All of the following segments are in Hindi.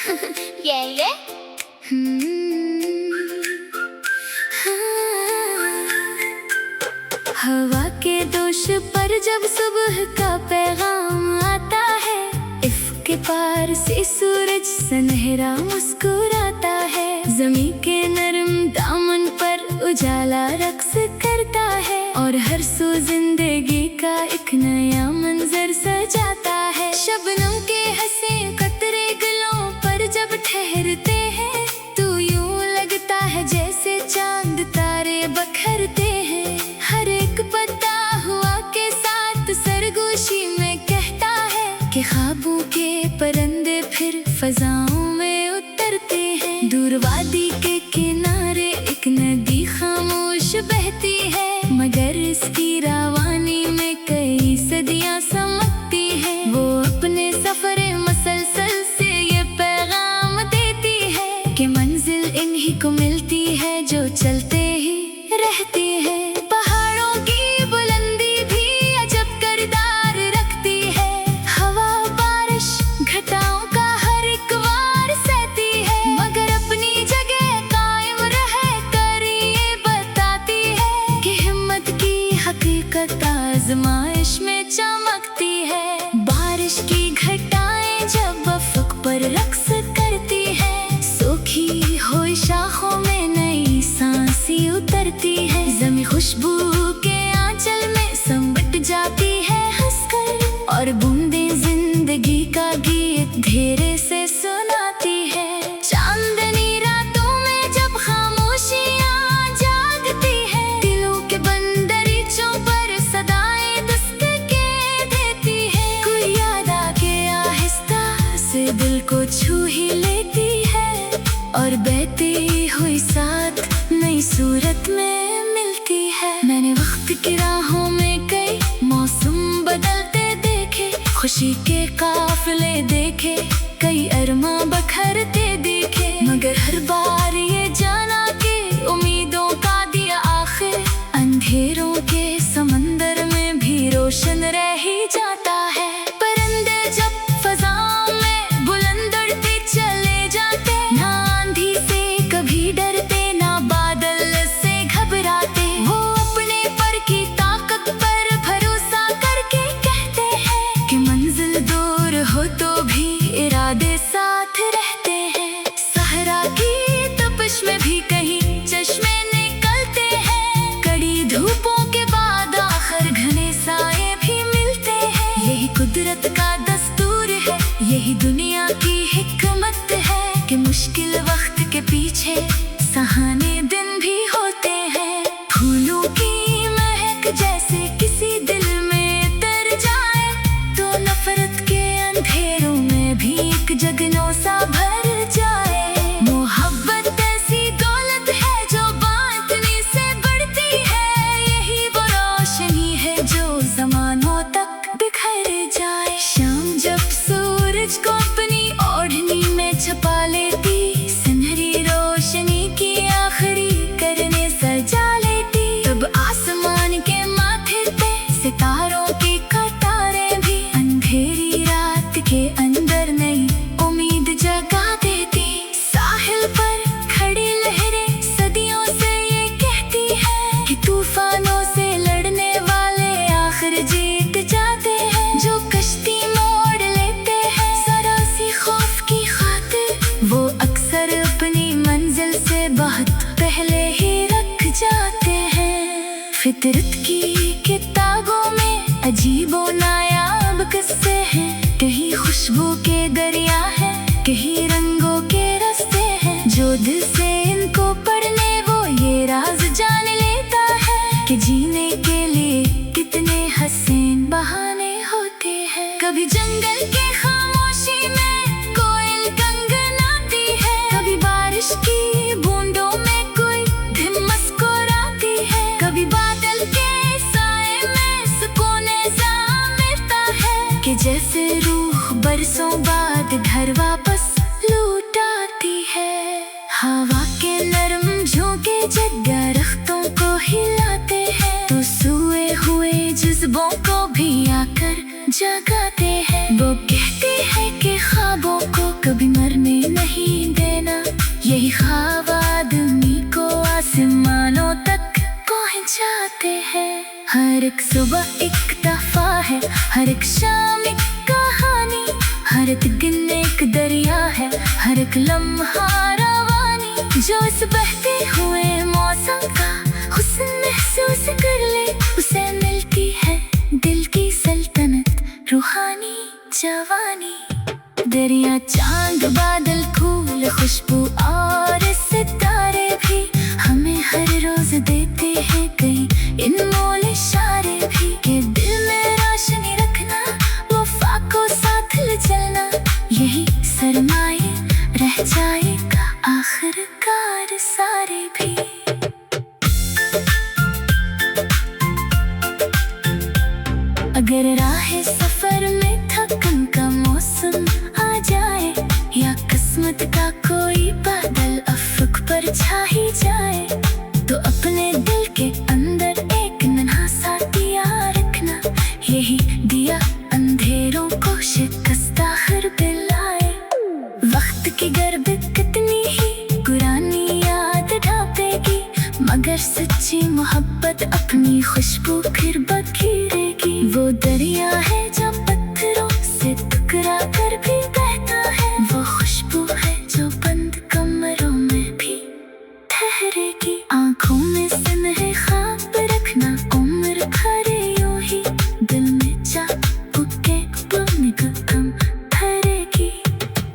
ये हवा के दोष पर जब सुबह का पैगाम आता है, इफ्क पार से सूरज सुनहरा मुस्कुराता है। ज़मीं के नरम दामन पर उजाला रक्स करता है, और हर सू जिंदगी का एक नया मंजर सजाता है। शबनम के हंसे कतरे गलों पर जब ठहरते हैं, तो यूं लगता है जैसे चांद तारे बखरते हैं। हर एक पत्ता हुआ के साथ सरगोशी में कहता है कि ख्वाबों के परंदे फिर फजाओं में उतरते हैं। दूर वादी के किनारे एक नदी खामोश बहती है, मगर इसकी रवानी में कई सदियां समकती है। वो अपने सफरे मसलसल से ये पैगाम देती है कि मंजिल इन्हीं को मिलती है जो चलते ही रहती है। पहाड़ों की बुलंदी भी अजब किरदार रखती है, हवा बारिश घटाओं का हर एक वार सहती है, मगर अपनी जगह कायम रह कर ये बताती है कि हिम्मत की हकीकत आजमाइश में चमकती है। बारिश की घटाएं जब अफक पर रक्स करती है, सूखी हुई शाखों में नई सांसी उतरती है। ज़मीं खुशबू के आंचल में संबट जाती है हंसकर, और बूंदें जिंदगी का गीत धीरे से सुनाती है। चांदनी रातों में जब खामोशियां जागती है, दिलों के बंदरीचों पर सदाएं दस्तकें देती है। कोई याद आके आहिस्ता से दिल को छू ही लेती है, और बहती हुई साथ नई सूरत में मिलती है। मैंने वक्त की राहों में कई मौसम बदलते देखे, खुशी के काफिले देखे, कई अरमां बखरते देखे, मगर हर बार ये जाना कि उम्मीदों का दिया आखिर अंधेरों के समंदर में भी रोशन रह ही जाता है। परिंदे जब फजाओं में बुलंद उड़ते चले जाते, ना आंधी से कभी डरते, ना बादल से घबराते। वो अपने पर की ताकत पर भरोसा करके कहते हैं कि मंजिल दूर हो तो भी इरादे साथ रहते हैं। सहरा की तपिश में भी कहीं चश्मे निकलते हैं, कड़ी धूपों के बाद आखिर घने साए भी मिलते हैं। यही कुदरत का दस्तूर है, यही दुनिया की हिकमत है कि मुश्किल वक्त के पीछे सहाने दिन भी होते हैं। फूलों की महक जैसे किसी दिल में तर जाए, तो नफरत के अंधेरों में भी एक जगनों सा भर जाए। मोहब्बत ऐसी दौलत है जो बांटने से बढ़ती है, यही वो रोशनी है जो ज़मानों तक बिखर जाए। शाम जब सूरज को अपनी ओढ़नी में छुपा लेती, सुनहरी रोशनी की आखिरी करने सजा लेती, तब आसमान के माथे पे सितारों की कतारें भी अंधेरी रात के अंदर नई उम्मीद जगा देती। साहिल पर खड़ी लहरें सदियों से ये कहती है कि तूफानों से लड़ने वाले आखिर जीत जाते हैं। जो कश्ती मोड़ लेते हैं जरा सी खौफ की खातिर, वो अक्सर अपनी मंजिल से बहुत पहले ही रख जाते हैं। फितरत की किताबों में अजीबो नायाब किस्से हैं, कहीं खुशबू के दरिया है, कहीं रंगों के रास्ते हैं। जो दिल से इनको पढ़ने वो ये राज जान लेता है कि जीने के लिए कितने हसीन बहाने होते हैं। कभी जंगल के खामोशी में कोयल गनगनाती है, कभी बारिश की बूंदों में कोई धुन मुस्कुराती है, कभी बादल के साए में सुकून सा मिलता है कि जैसे रूह बरसों बाद घर वापस लौट आती है। हवा के नरम झोंके जब दरख्तों को हिलाते हैं, तो सोए हुए जज्बों को भी आकर जगाते हैं। वो कहते हैं कि ख्वाबों को कभी मरने नहीं एक सुबह एक तोहफा है, हर एक शाम एक कहानी, हर एक दिन एक दरिया है, हर एक लम्हा रवानी। जो इस बहते हुए मौसम का हुस्न महसूस कर ले, उसे मिलती है दिल की सल्तनत, रूहानी जवानी। दरिया, चांद, बादल, फूल, खुशबू और सितारे भी हमें हर रोज देते हैं कई अनमोल इशारे भी। के दिल में रोशनी रखना, वफा को साथ ले चलना, यही सरमाए रह जाएगा आखिरकार सारे भी। अगर राह सफर में थकन का मौसम आ जाए, या किस्मत का कोई बादल अफक पर छा ही जाए, तो अपने दिल के अंदर एक नन्हा सा दिया रखना, यही दिया अंधेरों को शिकस्ता हर दिलाए। वक्त की गर्द कितनी ही पुरानी याद ढापेगी, मगर सच्ची मोहब्बत अपनी खुशबू फिर बखेरेगी। वो दरिया है जो पत्थरों से टकरा कर भी बहता है, वो खुशबू है जो बंद कमरों में भी ठहरेगी। आंखों में सुनहरे ख्वाब रखना, उम्र भर यूं ही दिल में जा के कम ठहरेगी।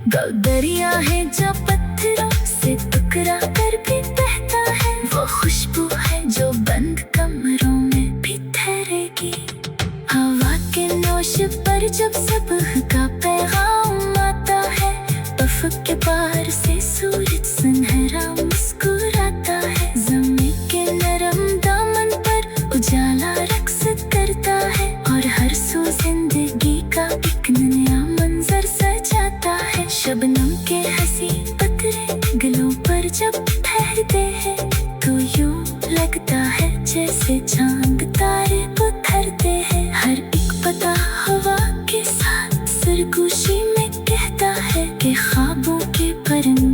दरिया है जो पत्थरों से टकरा कर भी बहता है, वो खुशबू है जो बंद कमरों में भी ठहरेगी। हवा के नोश पर जब सुबह का पैगाम आता है, अफ़क़ के पार से सूरज सुनहरा मुस्कुराता है, ज़मीन के नरम दामन पर उजाला रक्स करता है, और हर सू जिंदगी का एक नया मंजर सजाता है। शबनम के हंसी कतरे गलों पर जब ठहरते हैं, तो यूं लगता है जैसे चांद तारे उतरते हैं। हर एक पता हवा के साथ सरगोशी में कहता है कि ख्वाबों के परिंदे